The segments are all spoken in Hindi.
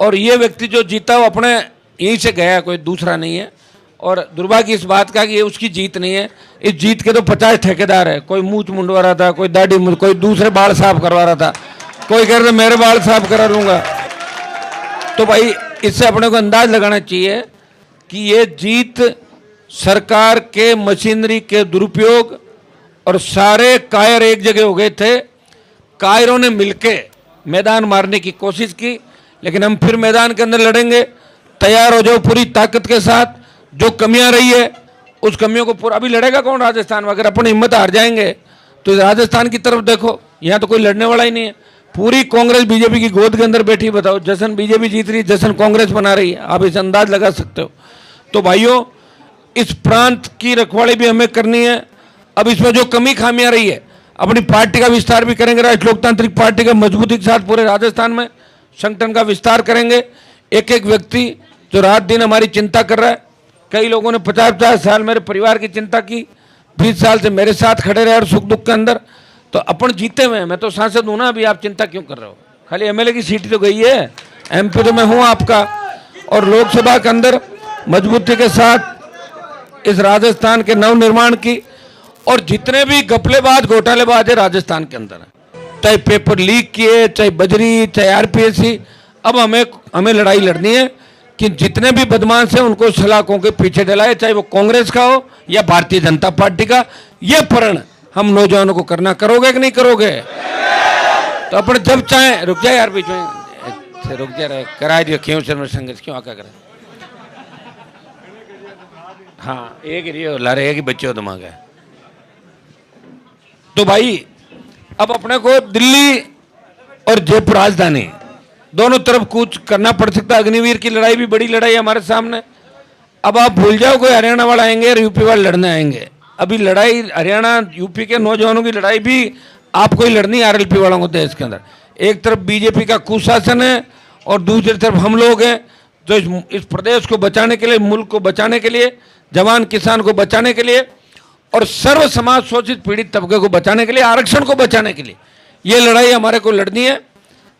और ये व्यक्ति जो जीता वो अपने यहीं से गया, कोई दूसरा नहीं है। और दुर्भाग्य इस बात का कि ये उसकी जीत नहीं है, इस जीत के तो 50 ठेकेदार है। कोई मूछ मुंडवा रहा था, कोई दाढ़ी, कोई दूसरे बाल साफ करवा रहा था, कोई कह रहा था मेरे बाल साफ करा लूंगा। तो भाई इससे अपने को अंदाज लगाना चाहिए कि ये जीत सरकार के मशीनरी के दुरुपयोग और सारे कायर एक जगह हो गए थे। कायरों ने मिलके मैदान मारने की कोशिश की, लेकिन हम फिर मैदान के अंदर लड़ेंगे। तैयार हो जाओ पूरी ताकत के साथ। जो कमियां रही है उस कमियों को पूरा, अभी लड़ेगा कौन राजस्थान में? अगर अपन हिम्मत हार जाएंगे तो राजस्थान की तरफ देखो, यहाँ तो कोई लड़ने वाला ही नहीं है। पूरी कांग्रेस बीजेपी की गोद के अंदर बैठी, बताओ जश्न बीजेपी जीत रही, जश्न कांग्रेस बना रही है। आप इस अंदाज लगा सकते हो। तो भाइयों, इस प्रांत की रखवाली भी हमें करनी है। अब इसमें जो कमी खामियां रही है, अपनी पार्टी का विस्तार भी करेंगे। राष्ट्रीय लोकतांत्रिक पार्टी का मजबूती के साथ पूरे राजस्थान में संगठन का विस्तार करेंगे। एक एक व्यक्ति जो रात दिन हमारी चिंता कर रहा है, कई लोगों ने 50-50 साल मेरे परिवार की चिंता की, 20 साल से मेरे साथ खड़े रहे हर सुख दुख के अंदर। तो अपन जीते हुए हैं, मैं तो सांसद हूं ना, अभी आप चिंता क्यों कर रहे हो? खाली एमएलए की सीट तो गई है, एमपी तो मैं हूं आपका। और लोकसभा के अंदर मजबूती के साथ इस राजस्थान के नव निर्माण की, और जितने भी घपलेबाज घोटालेबाज है राजस्थान के अंदर, चाहे पेपर लीक किए, चाहे बजरी, चाहे आरपीएससी, अब हमें लड़ाई लड़नी है कि जितने भी बदमाश हैं उनको सलाखों के पीछे डलाए, चाहे वो कांग्रेस का हो या भारतीय जनता पार्टी का। ये प्रण हम नौजवानों को करना, करोगे कि नहीं करोगे? तो अपन जब चाहे, रुक जाए यार बीच में, रुक जा रहे, करा दियो क्यों सर में संघर्ष क्यों आका करे? हाँ, एक ही ला रहे कि बच्चे हो दिमाग है। तो भाई अब अपने को दिल्ली और जयपुर राजधानी दोनों तरफ कूच करना पड़ सकता है। अग्निवीर की लड़ाई भी बड़ी लड़ाई है हमारे सामने। अब आप भूल जाओ कोई हरियाणा वाला आएंगे और यूपी वाले लड़ने आएंगे। अभी लड़ाई हरियाणा यूपी के नौजवानों की लड़ाई भी आपको ही लड़नी है, आरएलपी वालों को देश के अंदर। एक तरफ बीजेपी का कुशासन है और दूसरी तरफ हम लोग हैं जो इस प्रदेश को बचाने के लिए, मुल्क को बचाने के लिए, जवान किसान को बचाने के लिए और सर्व समाज शोषित पीड़ित तबके को बचाने के लिए, आरक्षण को बचाने के लिए ये लड़ाई हमारे को लड़नी है।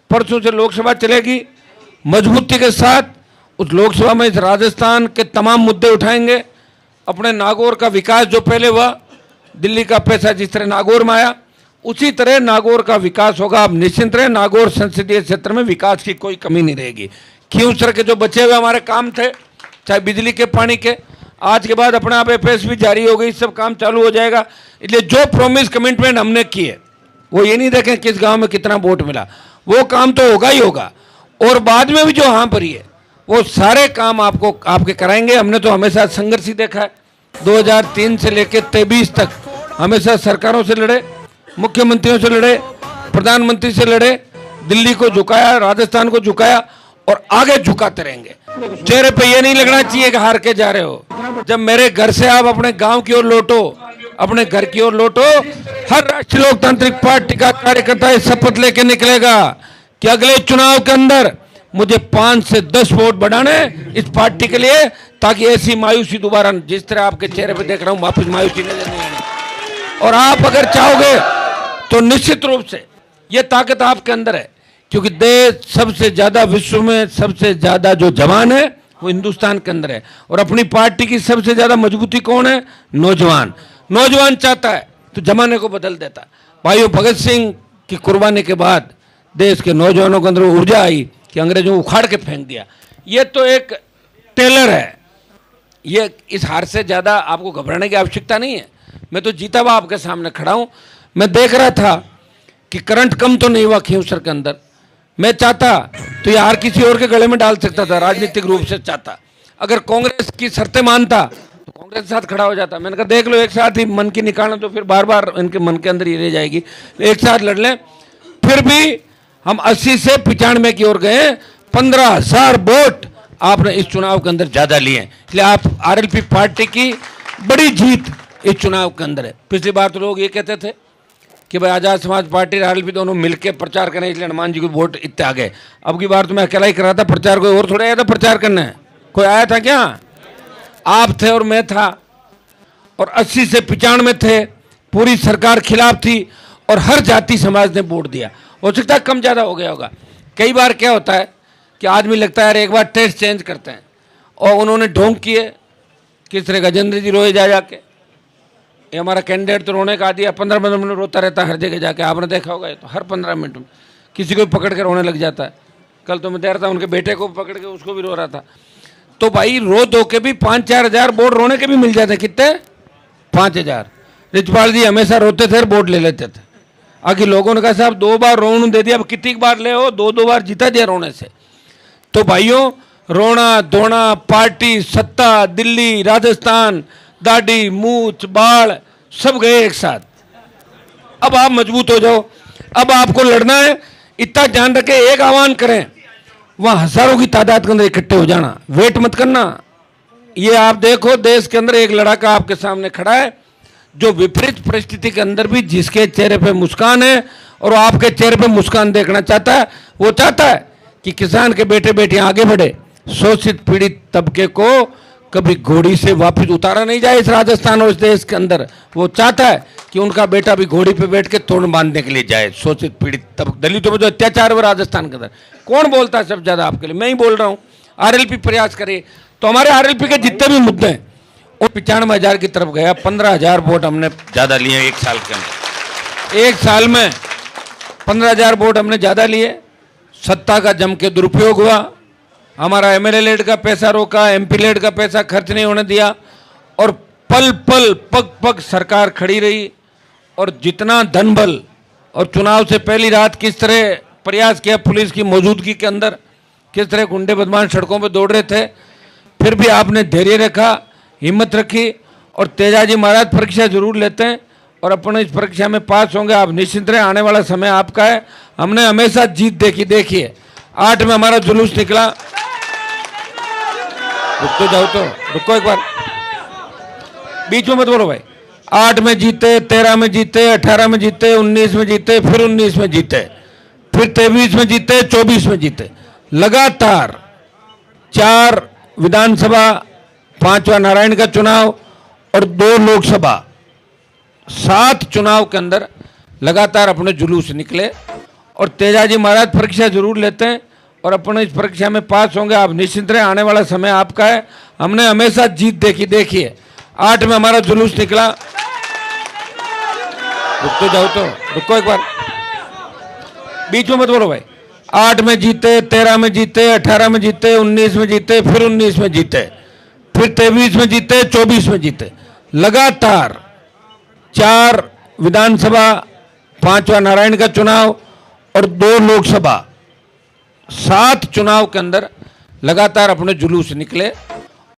परसों से लोकसभा चलेगी, मजबूती के साथ उस लोकसभा में इस राजस्थान के तमाम मुद्दे उठाएंगे। अपने नागौर का विकास जो पहले हुआ, दिल्ली का पैसा जिस तरह नागौर में आया उसी तरह नागौर का विकास होगा। आप निश्चिंत रहे, नागौर संसदीय क्षेत्र में विकास की कोई कमी नहीं रहेगी। खींवसर के जो बचे हुए हमारे काम थे, चाहे बिजली के, पानी के, आज के बाद अपने आप एफएस भी जारी हो गई, सब काम चालू हो जाएगा। इसलिए जो प्रॉमिस कमिटमेंट हमने किए वो ये नहीं देखें किस गांव में कितना वोट मिला, वो काम तो होगा ही होगा। और बाद में भी जो हाँ भरी है वो सारे काम आपको आपके कराएंगे। हमने तो हमेशा संघर्ष ही देखा है, 2003 से लेकर 23 तक हमेशा सरकारों से लड़े, मुख्यमंत्रियों से लड़े, प्रधानमंत्री से लड़े, दिल्ली को झुकाया, राजस्थान को झुकाया और आगे झुकाते रहेंगे। चेहरे पे ये नहीं लगना चाहिए कि हार के जा रहे हो। जब मेरे घर से आप अपने गांव की ओर लौटो, अपने घर की ओर लौटो, हर राष्ट्रीय लोकतांत्रिक पार्टी का कार्यकर्ता शपथ लेके निकलेगा कि अगले चुनाव के अंदर मुझे 5 से 10 वोट बढ़ाने इस पार्टी के लिए, ताकि ऐसी मायूसी दोबारा, जिस तरह आपके चेहरे पे देख रहा हूं, वापस मायूसी नजर नहीं आनी। और आप अगर चाहोगे तो निश्चित रूप से ये ताकत आपके अंदर है, क्योंकि देश सबसे ज्यादा, विश्व में सबसे ज्यादा जो जवान है वो हिंदुस्तान के अंदर है। और अपनी पार्टी की सबसे ज्यादा मजबूती कौन है? नौजवान। नौजवान चाहता है तो जमाने को बदल देता। भाइयों, भगत सिंह की कुर्बानी के बाद देश के नौजवानों के अंदर ऊर्जा आई कि अंग्रेजों को उखाड़ के फेंक दिया। ये तो एक टेलर है। ये इस हार से ज्यादा आपको घबराने की आवश्यकता नहीं है। मैं तो जीता हुआ आपके सामने खड़ा हूं। मैं देख रहा था कि करंट कम तो नहीं हुआ खींवसर के अंदर। मैं चाहता तो ये हार किसी और के गले में डाल सकता था, राजनीतिक रूप से चाहता। अगर कांग्रेस की शर्तें मानता तो कांग्रेस के साथ खड़ा हो जाता। मैंने कहा देख लो, एक साथ ही मन की निकालना तो फिर बार बार इनके मन के अंदर ही रह जाएगी, एक साथ लड़ लें। फिर भी हम 80 से 95 की ओर गए। 15,000 वोट आपने इस चुनाव के अंदर ज्यादा लिए, इसलिए आप आरएलपी पार्टी की बड़ी जीत इस चुनाव के अंदर है। पिछली बार तो लोग ये कहते थे कि भाई आजाद समाज पार्टी और आरएलपी दोनों मिलकर प्रचार करें, इसलिए हनुमान जी को वोट इतने आ गए। अब की बार तो मैं अकेला ही कर रहा था प्रचार, कोई और थोड़ा आया था प्रचार करने? कोई आया था क्या? आप थे और मैं था, और 80 से 95 थे। पूरी सरकार खिलाफ थी और हर जाति समाज ने वोट दिया। हो सकता है कम ज़्यादा हो गया होगा। कई बार क्या होता है कि आदमी लगता है यार एक बार टेस्ट चेंज करते हैं। और उन्होंने ढोंग किए, किस तरह गजेंद्र जी रोए जा जाके, ये हमारा कैंडिडेट तो रोने का आदि है, 15-15 मिनट रोता रहता है हर जगह जाके, आपने देखा होगा। ये तो हर 15 मिनट में किसी को भी पकड़ के रोने लग जाता है। कल तो मैं देख रहा था उनके बेटे को पकड़ के, उसको भी रो रहा था। तो भाई रो धो के भी 5-4 हज़ार वोट रोने के भी मिल जाते। कितने? 5,000। रिचपाल जी हमेशा रोते थे, वोट ले लेते थे। आगे लोगों ने कहा साहब 2 बार रोने दे दिया, अब कितनी बार ले हो, 2-2 बार जीता दिया रोने से। तो भाइयों रोना धोना, पार्टी, सत्ता, दिल्ली, राजस्थान, दाढ़ी, मूछ, बाढ़ सब गए एक साथ। अब आप मजबूत हो जाओ, अब आपको लड़ना है। इतना ध्यान रखें, एक आह्वान करें, वहां हजारों की तादाद के अंदर इकट्ठे हो जाना, वेट मत करना। ये आप देखो देश के अंदर एक लड़का आपके सामने खड़ा है जो विपरीत परिस्थिति के अंदर भी जिसके चेहरे पे मुस्कान है और आपके चेहरे पे मुस्कान देखना चाहता है। वो चाहता है कि किसान के बेटे बेटियां आगे बढ़े, शोषित पीड़ित तबके को कभी घोड़ी से वापस उतारा नहीं जाए इस राजस्थान और इस देश के अंदर। वो चाहता है कि उनका बेटा भी घोड़ी पे बैठ के तोड़ बांधने के लिए जाए। शोषित पीड़ित तब दलितों पर जो अत्याचार हुआ राजस्थान के अंदर, कौन बोलता है सबसे ज्यादा आपके लिए? मैं ही बोल रहा हूँ। आरएलपी प्रयास करे तो हमारे आरएलपी के जितने भी मुद्दे हैं वो 95,000 की तरफ गया। 15,000 वोट हमने ज्यादा लिए एक साल के अंदर। एक साल में 15,000 वोट हमने ज्यादा लिए। सत्ता का जम के दुरुपयोग हुआ, हमारा एमएलए लेड का पैसा रोका, एमपी लेड का पैसा खर्च नहीं होने दिया, और पल पल पग पग सरकार खड़ी रही। और जितना धन बल, और चुनाव से पहली रात किस तरह प्रयास किया पुलिस की मौजूदगी के अंदर, किस तरह गुंडे बदमाश सड़कों पर दौड़ रहे थे, फिर भी आपने धैर्य रखा, हिम्मत रखी। और तेजाजी महाराज परीक्षा जरूर लेते हैं और अपने इस परीक्षा में पास होंगे, आप निश्चिंत रहे, आने वाला समय आपका है। हमने हमेशा जीत देखी। देखिए 8 में हमारा जुलूस निकला। रुक तो जाओ, तो रुको एक बार, बीच में मत बोलो भाई। 8 में जीते, 13 में जीते, 18 में जीते, 19 में जीते, फिर 19 में जीते, फिर 23 में जीते, 24 में जीते। लगातार 4 विधानसभा, 5वां नारायण का चुनाव और 2 लोकसभा, 7 चुनाव के अंदर लगातार अपने जुलूस निकले। और तेजाजी महाराज परीक्षा जरूर लेते हैं और अपने इस परीक्षा में पास होंगे, आप निश्चिंत रहे, आने वाला समय आपका है। हमने हमेशा जीत देखी। देखिए 8 में हमारा जुलूस निकला। रुक तो जाओ, तो रुको एक बार, बीच में मत बोलो भाई। 8 में जीते, 13 में जीते, 18 में जीते, 19 में जीते, फिर 19 में जीते, फिर 23 में जीते, 24 में जीते। लगातार 4 विधानसभा, 5वां नारायण का चुनाव और 2 लोकसभा, 7 चुनाव के अंदर लगातार अपने जुलूस निकले।